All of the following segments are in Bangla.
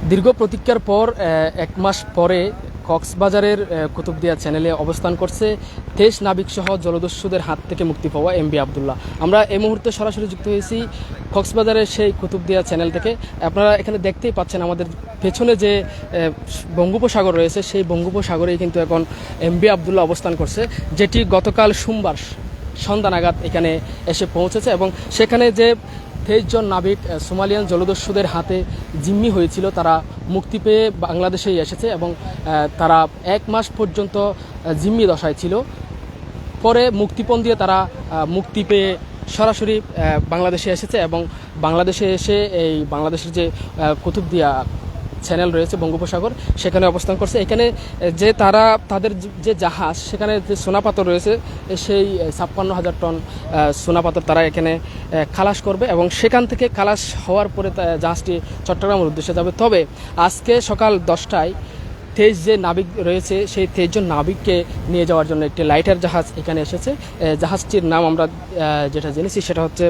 দীর্ঘ প্রতীক্ষার পর এক মাস পরে কক্সবাজারের কুতুবদিয়া চ্যানেলে অবস্থান করছে 23 নাবিকসহ জলদস্যুদের হাত থেকে মুক্তি পাওয়া এমবি আবদুল্লাহ। আমরা এই মুহূর্তে সরাসরি যুক্ত হয়েছি কক্সবাজারের সেই কুতুবদিয়া চ্যানেল থেকে। আপনারা এখানে দেখতেই পাচ্ছেন আমাদের পেছনে যে বঙ্গোপসাগর রয়েছে, সেই বঙ্গোপসাগরেই কিন্তু এখন এমবি আবদুল্লাহ অবস্থান করছে, যেটি গতকাল সোমবার সন্ধ্যা নাগাদ এখানে এসে পৌঁছেছে। এবং সেখানে যে 23 জন নাবিক সোমালিয়ান জলদস্যুদের হাতে জিম্মি হয়েছিল, তারা মুক্তি পেয়ে বাংলাদেশেই এসেছে এবং তারা এক মাস পর্যন্ত জিম্মি দশায় ছিল। পরে মুক্তিপণ দিয়ে তারা মুক্তি পেয়ে সরাসরি বাংলাদেশে এসেছে এবং বাংলাদেশে এসে এই বাংলাদেশের যে কুতুবদিয়া চ্যানেল রয়েছে বঙ্গোপসাগর, সেখানে অবস্থান করছে। এখানে যে তাদের যে জাহাজ, সেখানে যে সোনাপাথর রয়েছে, সেই 56,000 টন সোনাপাথর তারা এখানে খালাস করবে এবং সেখান থেকে খালাস হওয়ার পরে জাহাজটি চট্টগ্রামের উদ্দেশ্যে যাবে। তবে আজকে সকাল 10টায় 23 যে নাবিক রয়েছে, সেই 23 জন নাবিককে নিয়ে যাওয়ার জন্য একটি লাইটার জাহাজ এখানে এসেছে। জাহাজটির নাম আমরা যেটা জেনেছি সেটা হচ্ছে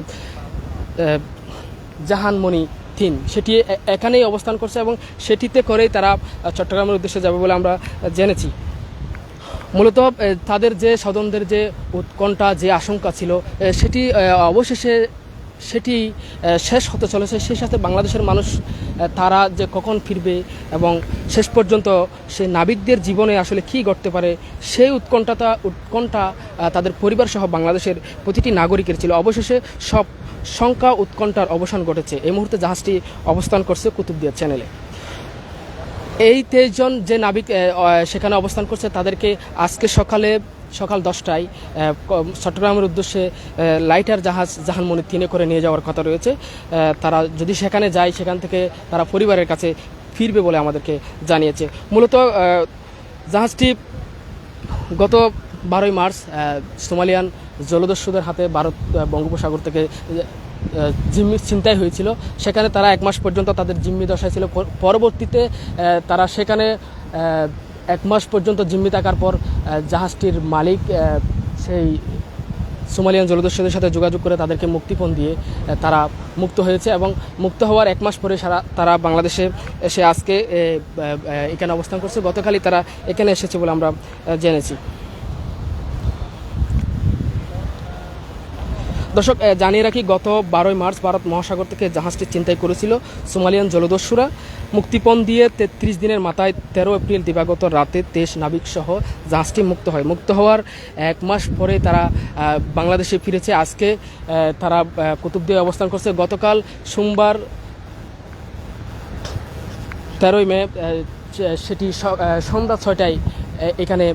জাহানমণি 3, সেটি এখানেই অবস্থান করছে এবং সেটিতে করেই তারা চট্টগ্রামের উদ্দেশ্যে যাবে বলে আমরা জেনেছি। মূলত তাদের যে স্বজনদের যে উৎকণ্ঠা, যে আশঙ্কা ছিল, সেটি অবশেষে সেটি শেষ হতে চলেছে। সেই সাথে বাংলাদেশের মানুষ তারা যে কখন ফিরবে এবং শেষ পর্যন্ত সে নাবিকদের জীবনে আসলে কী ঘটতে পারে, সেই উৎকণ্ঠা তাদের পরিবার সহ বাংলাদেশের প্রতিটি নাগরিকের ছিল। অবশেষে সব শঙ্কা উৎকণ্ঠার অবসান ঘটেছে। এই মুহূর্তে জাহাজটি অবস্থান করছে কুতুবদিয়া চ্যানেলে। এই 23 জন যে নাবিক সেখানে অবস্থান করছে, তাদেরকে আজকে সকাল 10টায় চট্টগ্রামের উদ্দেশ্যে লাইটার জাহাজ জাহানমণি 3 করে নিয়ে যাওয়ার কথা রয়েছে। তারা যদি সেখানে যায়, সেখান থেকে তারা পরিবারের কাছে ফিরবে বলে আমাদেরকে জানিয়েছে। মূলত জাহাজটি গত 12ই মার্চ সোমালিয়ান জলদস্যুদের হাতে ভারত বঙ্গোপসাগর থেকে জিম্মি ছিনতাই হয়েছিল। সেখানে তারা এক মাস পর্যন্ত তাদের জিম্মি দশায় ছিল। পরবর্তীতে তারা সেখানে এক মাস পর্যন্ত জিম্মি থাকার পর জাহাজটির মালিক সেই সোমালিয়ান জলদস্যুদের সাথে যোগাযোগ করে তাদেরকে মুক্তিপণ দিয়ে তারা মুক্ত হয়েছে এবং মুক্ত হওয়ার এক মাস পরে তারা বাংলাদেশে এসে আজকে এখানে অবস্থান করছে। গতকালই তারা এখানে এসেছে বলে আমরা জেনেছি। দর্শক, জানিয়ে রাখি, গত 12ই মার্চ ভারত মহাসাগর থেকে জাহাজটি ছিনতাই করেছিল সোমালিয়ান জলদস্যুরা। মুক্তিপণ দিয়ে 33 দিনের মাথায় 13 এপ্রিল দিবাগত রাতে 23 নাবিক সহ জাহাজটি মুক্ত হয়। মুক্ত হওয়ার এক মাস পরে তারা বাংলাদেশে ফিরেছে। আজকে তারা কুতুবদিয়ায় অবস্থান করছে। গতকাল সোমবার 13ই মে সেটি সন্ধ্যা 6টায় এখানে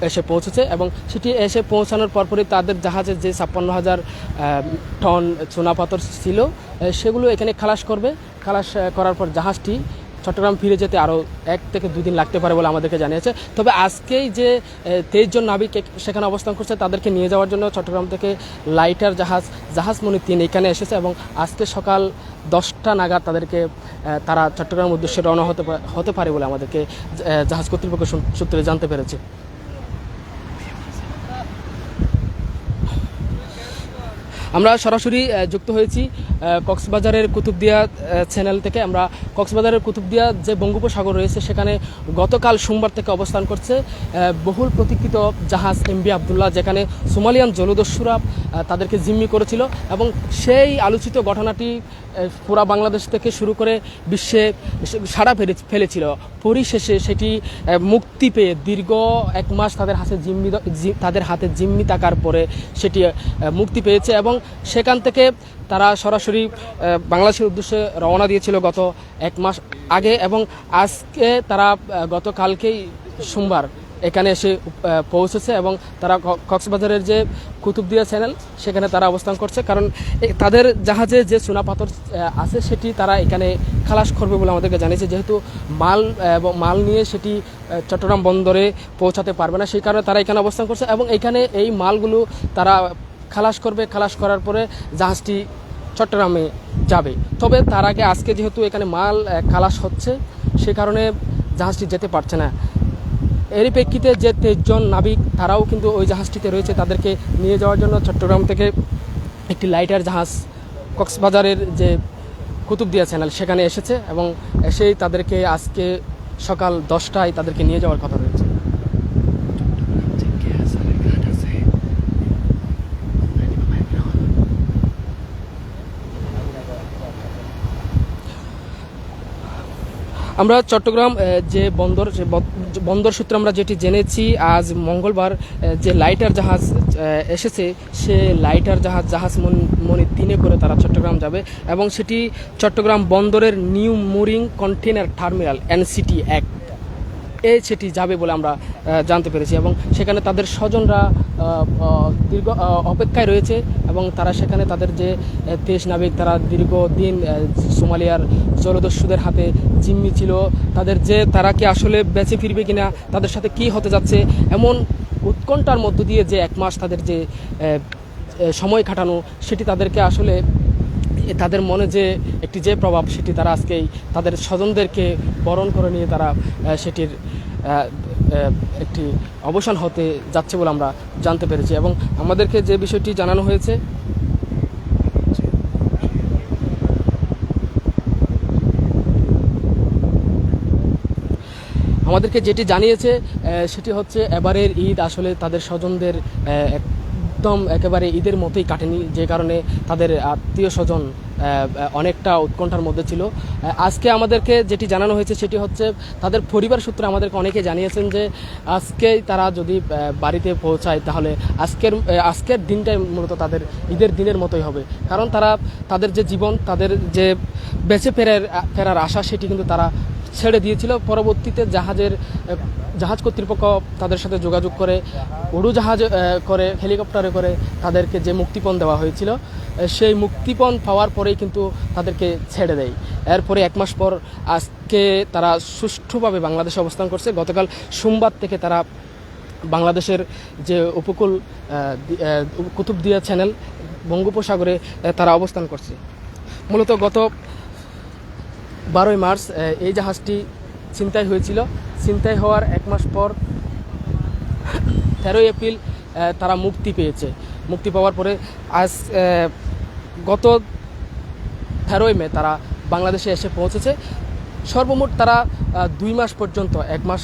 এসে পৌঁছেছে এবং সেটি এসে পৌঁছানোর পরপরই তাদের জাহাজের যে 56,000 টন চুনাপাথর ছিল, সেগুলো এখানে খালাস করবে। খালাস করার পর জাহাজটি চট্টগ্রাম ফিরে যেতে আরও 1 থেকে 2 দিন লাগতে পারে বলে আমাদেরকে জানিয়েছে। তবে আজকেই যে 23 জন নাবিক সেখানে অবস্থান করছে, তাদেরকে নিয়ে যাওয়ার জন্য চট্টগ্রাম থেকে লাইটার জাহাজমণি 3 এখানে এসেছে এবং আজকে সকাল 10টা নাগাদ তারা চট্টগ্রামের উদ্দেশ্যে রওনা হতে পারে বলে আমাদেরকে জাহাজ কর্তৃপক্ষ সূত্রে জানতে পেরেছে। আমরা সরাসরি যুক্ত হয়েছি কক্সবাজারের কুতুবদিয়া চ্যানেল থেকে। আমরা কক্সবাজারের কুতুবদিয়া যে বঙ্গোপসাগর রয়েছে, সেখানে গতকাল সোমবার থেকে অবস্থান করছে বহুল প্রতীক্ষিত জাহাজ এমবি আবদুল্লাহ, যেখানে সোমালিয়ান জলদস্যুরা তাদেরকে জিম্মি করেছিল এবং সেই আলোচিত ঘটনাটি পুরা বাংলাদেশ থেকে শুরু করে বিশ্বে সাড়া ফেলেছিল। পরিশেষে সেটি মুক্তি পেয়ে দীর্ঘ এক মাস তাদের হাতে জিম্মি থাকার পরে সেটি মুক্তি পেয়েছে এবং সেখান থেকে তারা সরাসরি বাংলাদেশের উদ্দেশ্যে রওনা দিয়েছিল গত এক মাস আগে এবং আজকে তারা গতকালকেই সোমবার এখানে এসে পৌঁছেছে এবং তারা কক্সবাজারের যে কুতুবদিয়া চ্যানেল, সেখানে তারা অবস্থান করছে। কারণ তাদের জাহাজে যে চুনাপাথর আছে সেটি তারা এখানে খালাস করবে বলে আমাদেরকে জানিয়েছে। যেহেতু মাল নিয়ে সেটি চট্টগ্রাম বন্দরে পৌঁছাতে পারবে না, সেই কারণে তারা এখানে অবস্থান করছে এবং এখানে এই মালগুলো তারা খালাস করবে। খালাস করার পরে জাহাজটি চট্টগ্রামে যাবে। তবে তার আগে আজকে যেহেতু এখানে মাল খালাস হচ্ছে, সে কারণে জাহাজটি যেতে পারছে না। এরই প্রেক্ষিতে যে 23 জন নাবিক তারাও কিন্তু ওই জাহাজটিতে রয়েছে। তাদেরকে নিয়ে যাওয়ার জন্য চট্টগ্রাম থেকে একটি লাইটার জাহাজ কক্সবাজারের যে কুতুবদিয়া চ্যানেল সেখানে এসেছে এবং এসেই তাদেরকে আজকে সকাল 10টায় তাদেরকে নিয়ে যাওয়ার কথা রয়েছে। আমরা চট্টগ্রাম যে বন্দর সূত্রে আমরা যেটি জেনেছি, আজ মঙ্গলবার যে লাইটার জাহাজ এসেছে, সে লাইটার জাহাজ মনি 3-এ করে তারা চট্টগ্রাম যাবে এবং সেটি চট্টগ্রাম বন্দরের new mooring container terminal NCT 1 সেটি যাবে বলে আমরা জানতে পেরেছি এবং সেখানে তাদের স্বজনরা দীর্ঘ অপেক্ষায় রয়েছে এবং তারা সেখানে তাদের যে 23 নাবিক তারা দীর্ঘদিন সোমালিয়ার জলদস্যুদের হাতে জিম্মি ছিল, তারা কি আসলে বেঁচে ফিরবে কিনা, তাদের সাথে কি হতে যাচ্ছে, এমন উৎকণ্ঠার মধ্য দিয়ে যে 1 মাস তাদের যে সময় কাটানো, সেটি তাদেরকে আসলে তাদের মনে যে একটি যে প্রভাব, সেটি তারা আজকেই তাদের স্বজনদেরকে বরণ করে নিয়ে তারা সেটির একটি অবসান হতে যাচ্ছে বলে আমরা জানতে পেরেছি। এবং আমাদেরকে যে বিষয়টি জানানো হয়েছে, আমাদেরকে যেটি জানিয়েছে সেটি হচ্ছে এবারের ঈদ আসলে তাদের স্বজনদের একদম একেবারে ঈদের মতোই কাটেনি, যে কারণে তাদের আত্মীয় স্বজন অনেকটা উৎকণ্ঠার মধ্যে ছিল। আজকে আমাদেরকে যেটি জানানো হয়েছে সেটি হচ্ছে তাদের পরিবার সূত্রে আমাদেরকে অনেকে জানিয়েছেন যে আজকেই তারা যদি বাড়িতে পৌঁছায় তাহলে আজকের দিনটাই মূলত তাদের ঈদের দিনের মতোই হবে, কারণ তাদের যে জীবন, তাদের যে বেঁচে ফেরার আশা, সেটি কিন্তু তারা ছেড়ে দিয়েছিল। পরবর্তীতে জাহাজ কর্তৃপক্ষ তাদের সাথে যোগাযোগ করে উড়োজাহাজ করে হেলিকপ্টারে করে তাদেরকে যে মুক্তিপণ দেওয়া হয়েছিল, সেই মুক্তিপণ পাওয়ার পরেই কিন্তু তাদেরকে ছেড়ে দেয়। এরপরে 1 মাস পর আজকে তারা সুষ্ঠুভাবে বাংলাদেশে অবস্থান করছে। গতকাল সোমবার থেকে তারা বাংলাদেশের যে উপকূল কুতুবদিয়া চ্যানেল বঙ্গোপসাগরে তারা অবস্থান করছে। মূলত গত 12ই মার্চ এই জাহাজটি ছিনতাই হয়েছিল। ছিনতাই হওয়ার 1 মাস পর 13ই এপ্রিল তারা মুক্তি পেয়েছে। মুক্তি পাওয়ার পরে আজ গত 13ই মে তারা বাংলাদেশে এসে পৌঁছেছে। সর্বমোট তারা 2 মাস পর্যন্ত 1 মাস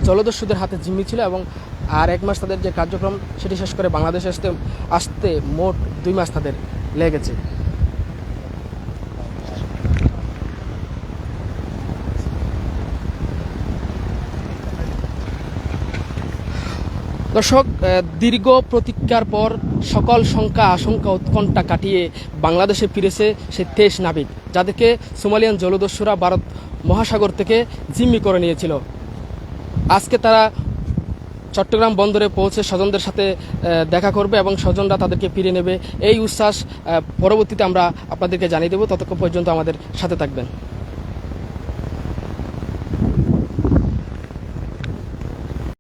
জলদস্যুদের হাতে জিম্মি ছিল এবং আর 1 মাস তাদের যে কার্যক্রম সেটি শেষ করে বাংলাদেশে আসতে মোট 2 মাস তাদের লেগেছে। দর্শক, দীর্ঘ প্রতীক্ষার পর সকল শঙ্কা আশঙ্কা উৎকণ্ঠা কাটিয়ে বাংলাদেশে ফিরেছে সে 23 নাবিক, যাদেরকে সোমালিয়ান জলদস্যুরা ভারত মহাসাগর থেকে জিম্মি করে নিয়েছিল। আজকে তারা চট্টগ্রাম বন্দরে পৌঁছে স্বজনদের সাথে দেখা করবে এবং স্বজনরা তাদেরকে ফিরে নেবে। এই উচ্ছ্বাস পরবর্তীতে আমরা আপনাদেরকে জানিয়ে দেব। ততক্ষণ পর্যন্ত আমাদের সাথে থাকবেন।